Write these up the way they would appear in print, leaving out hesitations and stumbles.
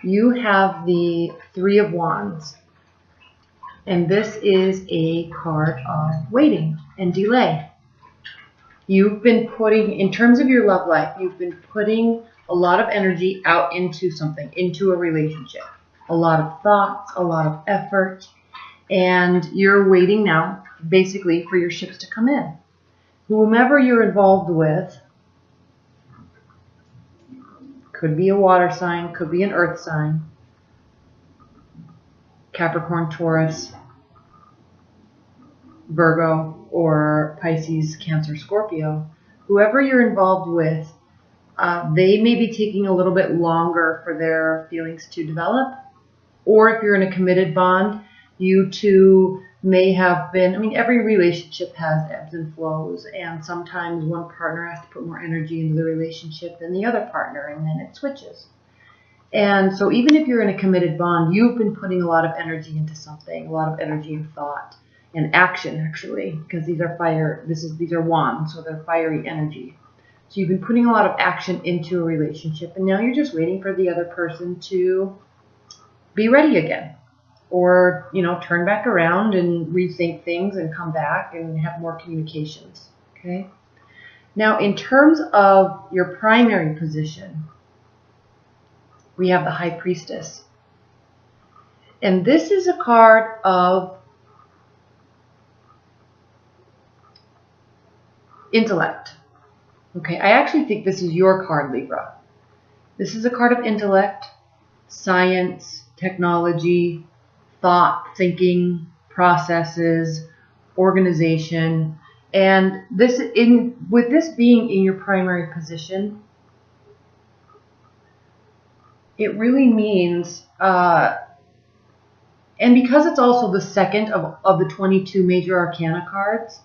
you have the Three of Wands. And this is a card of waiting and delay. You've been putting, in terms of your love life, you've been putting a lot of energy out into something, into a relationship. A lot of thoughts, a lot of effort, and you're waiting now, basically, for your ships to come in. Whomever you're involved with, could be a water sign, could be an earth sign, Capricorn, Taurus, Virgo, or Pisces, Cancer, Scorpio. Whoever you're involved with, they may be taking a little bit longer for their feelings to develop. Or if you're in a committed bond, you two may have been, I mean, every relationship has ebbs and flows, and sometimes one partner has to put more energy into the relationship than the other partner, and then it switches. And so even if you're in a committed bond, you've been putting a lot of energy into something, a lot of energy and thought and action, actually, because these are fire, these are wands, so they're fiery energy. So you've been putting a lot of action into a relationship, and now you're just waiting for the other person to be ready again, or, you know, turn back around and rethink things and come back and have more communications. Okay. Now, in terms of your primary position, we have the High Priestess, and this is a card of intellect. Okay, I actually think this is your card, Libra. This is a card of intellect, science, technology, thought, thinking, processes, organization, and this, with this being in your primary position, it really means, and because it's also the second of the 22 major arcana cards,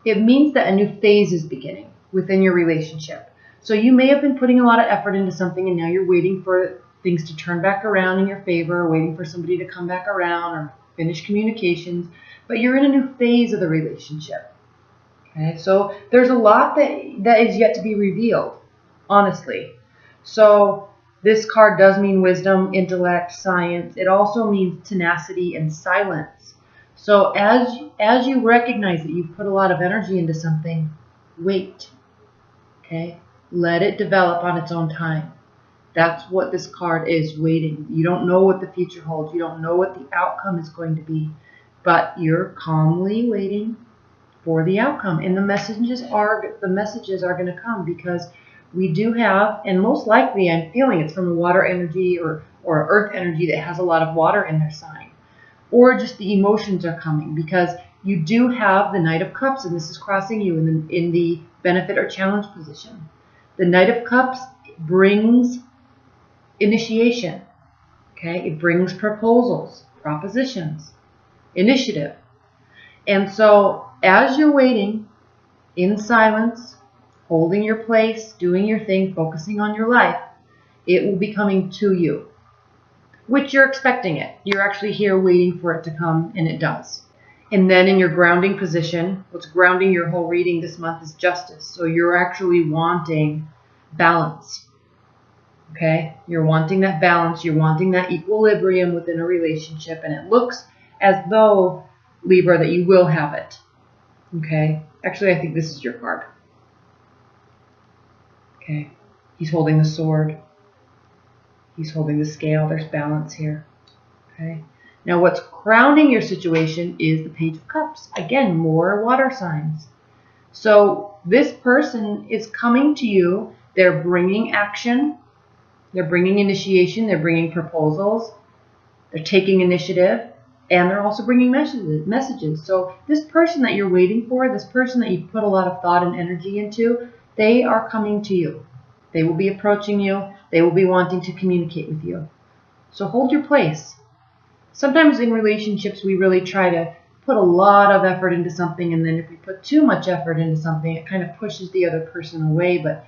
it means that a new phase is beginning within your relationship. So you may have been putting a lot of effort into something, and now you're waiting for things to turn back around in your favor, waiting for somebody to come back around or finish communications, but you're in a new phase of the relationship. Okay, so there's a lot that is yet to be revealed, honestly. So this card does mean wisdom, intellect, science. It also means tenacity and silence. So as you recognize that you've put a lot of energy into something, wait. Okay? Let it develop on its own time. That's what this card is, waiting. You don't know what the future holds. You don't know what the outcome is going to be, but you're calmly waiting for the outcome. And the messages are going to come, because we do have, and most likely I'm feeling it's from a water energy or earth energy that has a lot of water in their sign, or just the emotions are coming, because you do have the Knight of Cups, and this is crossing you in the benefit or challenge position. The Knight of Cups brings initiation. Okay, it brings proposals, propositions, initiative. And so as you're waiting in silence, holding your place, doing your thing, focusing on your life, it will be coming to you, which you're expecting it. You're actually here waiting for it to come, and it does. And then in your grounding position, what's grounding your whole reading this month is justice. So you're actually wanting balance. Okay? You're wanting that balance. You're wanting that equilibrium within a relationship. And it looks as though, Libra, that you will have it. Okay? Actually, I think this is your card. Okay? He's holding the sword. He's holding the scale. There's balance here. Okay? Now, what's crowning your situation is the Page of Cups. Again, more water signs. So this person is coming to you. They're bringing action. They're bringing initiation. They're bringing proposals. They're taking initiative. And they're also bringing messages. So this person that you're waiting for, this person that you've put a lot of thought and energy into, they are coming to you. They will be approaching you. They will be wanting to communicate with you. So hold your place. Sometimes in relationships, we really try to put a lot of effort into something, and then if we put too much effort into something, it kind of pushes the other person away. But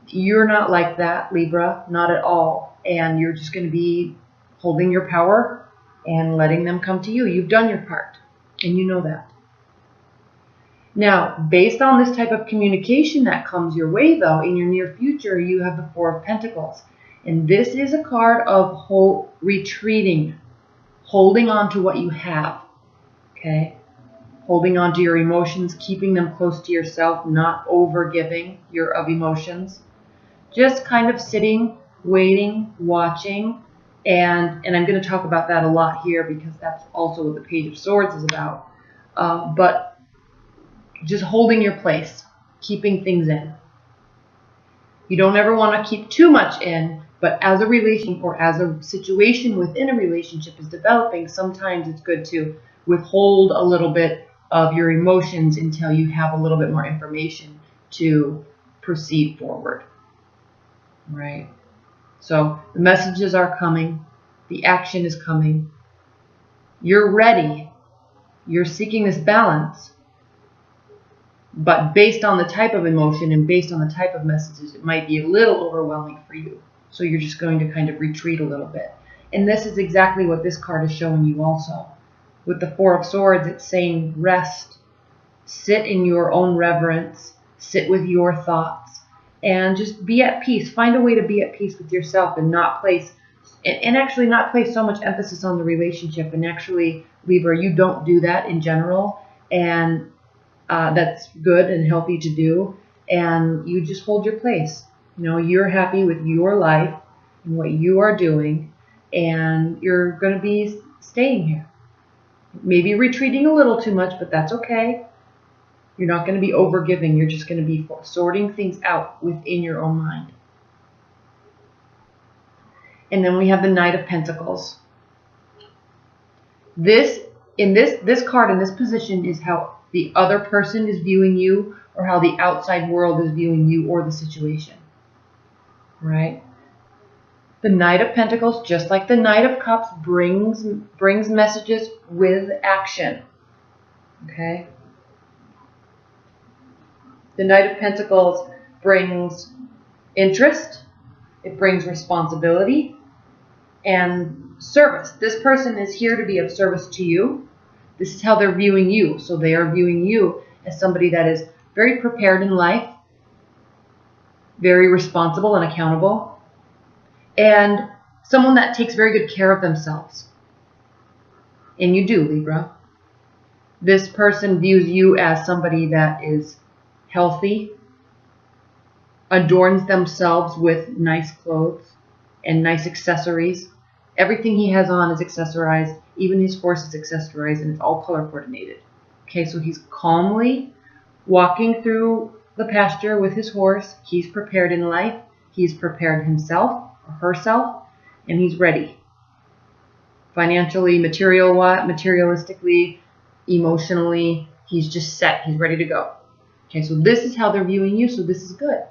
you're not like that, Libra, not at all. And you're just going to be holding your power and letting them come to you. You've done your part, and you know that. Now, based on this type of communication that comes your way, though, in your near future, you have the Four of Pentacles. And this is a card of retreating, holding on to what you have, okay? Holding on to your emotions, keeping them close to yourself, not over-giving of emotions. Just kind of sitting, waiting, watching, and I'm going to talk about that a lot here because that's also what the Page of Swords is about. But just holding your place, keeping things in. You don't ever want to keep too much in, but as a relation or as a situation within a relationship is developing, sometimes it's good to withhold a little bit of your emotions until you have a little bit more information to proceed forward. Right? So the messages are coming. The action is coming. You're ready. You're seeking this balance. But based on the type of emotion and based on the type of messages, it might be a little overwhelming for you. So you're just going to kind of retreat a little bit. And this is exactly what this card is showing you also. With the Four of Swords, it's saying rest, sit in your own reverence, sit with your thoughts, and just be at peace. Find a way to be at peace with yourself and not place, and actually not place so much emphasis on the relationship. And actually, Libra, you don't do that in general, and that's good and healthy to do. And you just hold your place. You know, you're happy with your life and what you are doing, and you're going to be staying here. Maybe retreating a little too much, but that's okay. You're not going to be overgiving. You're just going to be sorting things out within your own mind. And then we have the Knight of Pentacles. This card in this position is how the other person is viewing you, or how the outside world is viewing you or the situation. Right? The Knight of Pentacles, just like the Knight of Cups, brings messages with action. Okay? The Knight of Pentacles brings interest, it brings responsibility, and service. This person is here to be of service to you. This is how they're viewing you. So they are viewing you as somebody that is very prepared in life, very responsible and accountable, and someone that takes very good care of themselves. And you do, Libra. This person views you as somebody that is healthy, adorns themselves with nice clothes and nice accessories. Everything he has on is accessorized. Even his horse is accessorized, and it's all color coordinated. Okay, so he's calmly walking through the pasture with his horse. He's prepared in life. He's prepared himself or herself, and he's ready. Financially, materialistically, emotionally, he's just set. He's ready to go. Okay, so this is how they're viewing you, so this is good.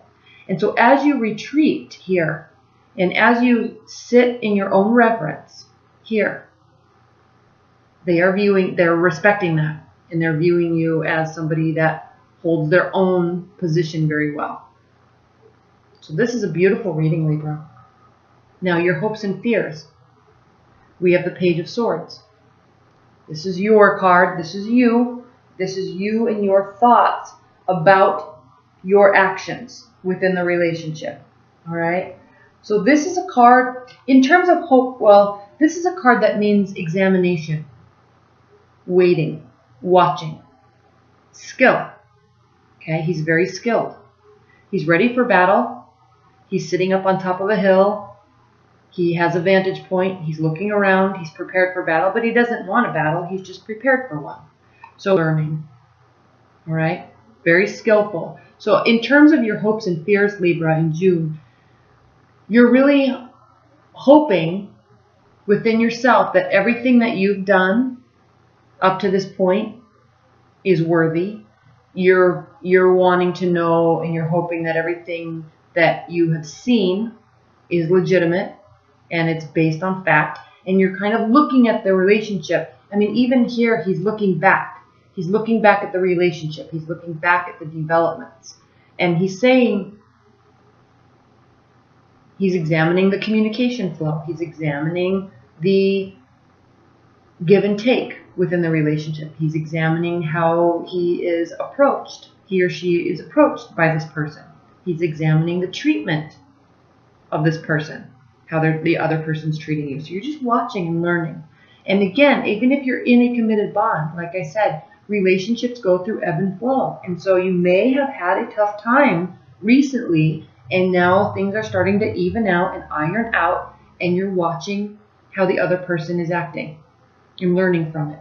And so as you retreat here, and as you sit in your own reverence here, they're respecting that, and they're viewing you as somebody that holds their own position very well. So this is a beautiful reading, Libra. Now, your hopes and fears. We have the Page of Swords. This is your card. This is you. This is you and your thoughts about your actions within the relationship. All right? So this is a card, in terms of hope, well, this is a card that means examination, waiting, watching, skill. Okay, he's very skilled. He's ready for battle. He's sitting up on top of a hill. He has a vantage point. He's looking around. He's prepared for battle, but he doesn't want a battle. He's just prepared for one. So learning. All right? Very skillful. So in terms of your hopes and fears, Libra, in June, you're really hoping within yourself that everything that you've done up to this point is worthy. You're wanting to know, and you're hoping that everything that you have seen is legitimate and it's based on fact. And you're kind of looking at the relationship. I mean, even here, he's looking back. He's looking back at the relationship. He's looking back at the developments. And he's saying, he's examining the communication flow. He's examining the give and take within the relationship. He's examining how he is approached. He or she is approached by this person. He's examining the treatment of this person. how the other person's treating you. So you're just watching and learning. And again, even if you're in a committed bond, like I said, relationships go through ebb and flow. And so you may have had a tough time recently, and now things are starting to even out and iron out, and you're watching how the other person is acting. You're learning from it.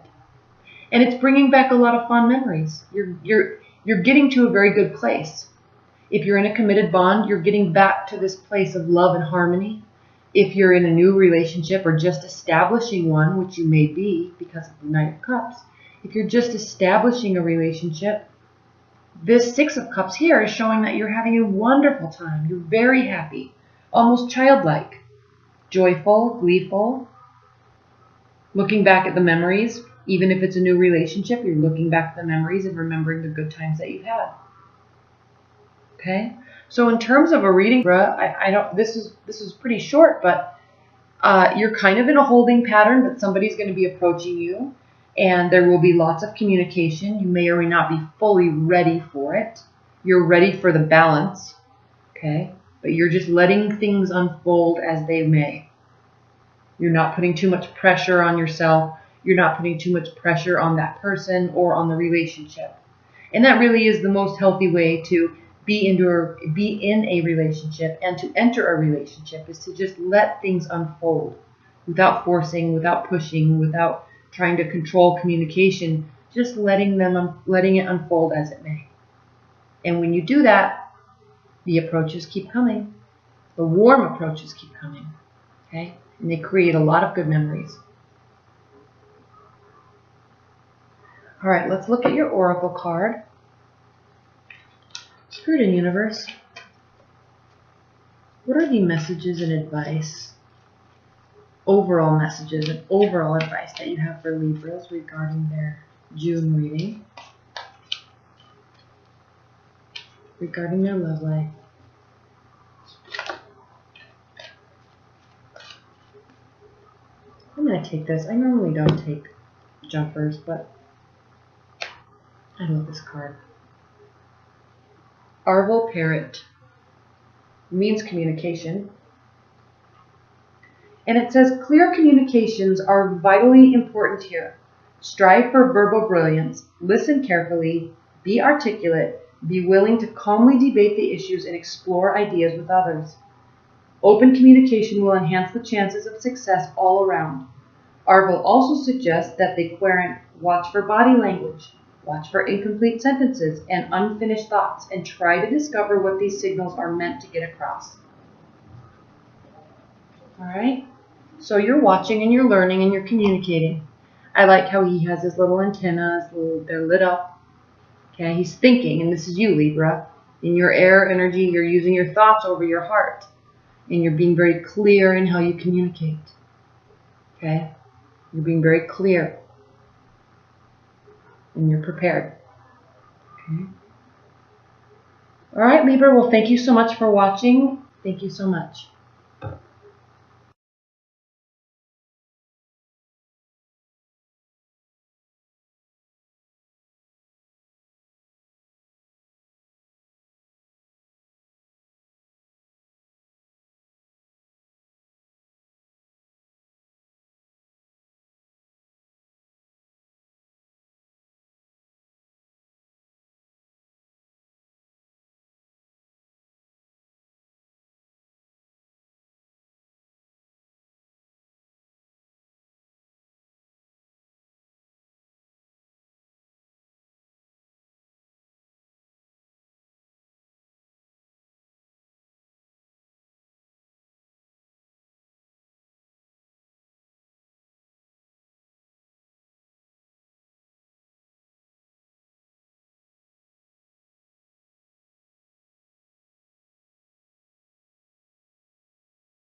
And it's bringing back a lot of fond memories. You're getting to a very good place. If you're in a committed bond, you're getting back to this place of love and harmony. If you're in a new relationship or just establishing one, which you may be because of the Knight of Cups, if you're just establishing a relationship, this Six of Cups here is showing that you're having a wonderful time. You're very happy, almost childlike, joyful, gleeful, looking back at the memories. Even if it's a new relationship, you're looking back at the memories and remembering the good times that you've had. Okay? So in terms of a reading, this is pretty short, but you're kind of in a holding pattern, but somebody's going to be approaching you, and there will be lots of communication. You may or may not be fully ready for it. You're ready for the balance, okay? But you're just letting things unfold as they may. You're not putting too much pressure on yourself. You're not putting too much pressure on that person or on the relationship. And that really is the most healthy way to be in a relationship and to enter a relationship, is to just let things unfold without forcing, without pushing, without trying to control communication, just letting it unfold as it may. And when you do that, the approaches keep coming. The warm approaches keep coming. Okay? And they create a lot of good memories. All right, let's look at your oracle card. Spirit and Universe, what are the messages and advice, overall messages and overall advice that you have for Libras regarding their June reading, regarding their love life? I'm going to take this. I normally don't take jumpers, but I love this card. Arval Parrot means communication. And it says, clear communications are vitally important here. Strive for verbal brilliance. Listen carefully. Be articulate. Be willing to calmly debate the issues and explore ideas with others. Open communication will enhance the chances of success all around. Arval also suggests that the querent watch for body language. Watch for incomplete sentences and unfinished thoughts, and try to discover what these signals are meant to get across. All right? So you're watching and you're learning and you're communicating. I like how he has his little antennas. They're lit up. Okay? He's thinking, and this is you, Libra. In your air energy, you're using your thoughts over your heart. And you're being very clear in how you communicate. Okay? You're being very clear. And you're prepared. Okay. All right, Libra. Well, thank you so much for watching. Thank you so much.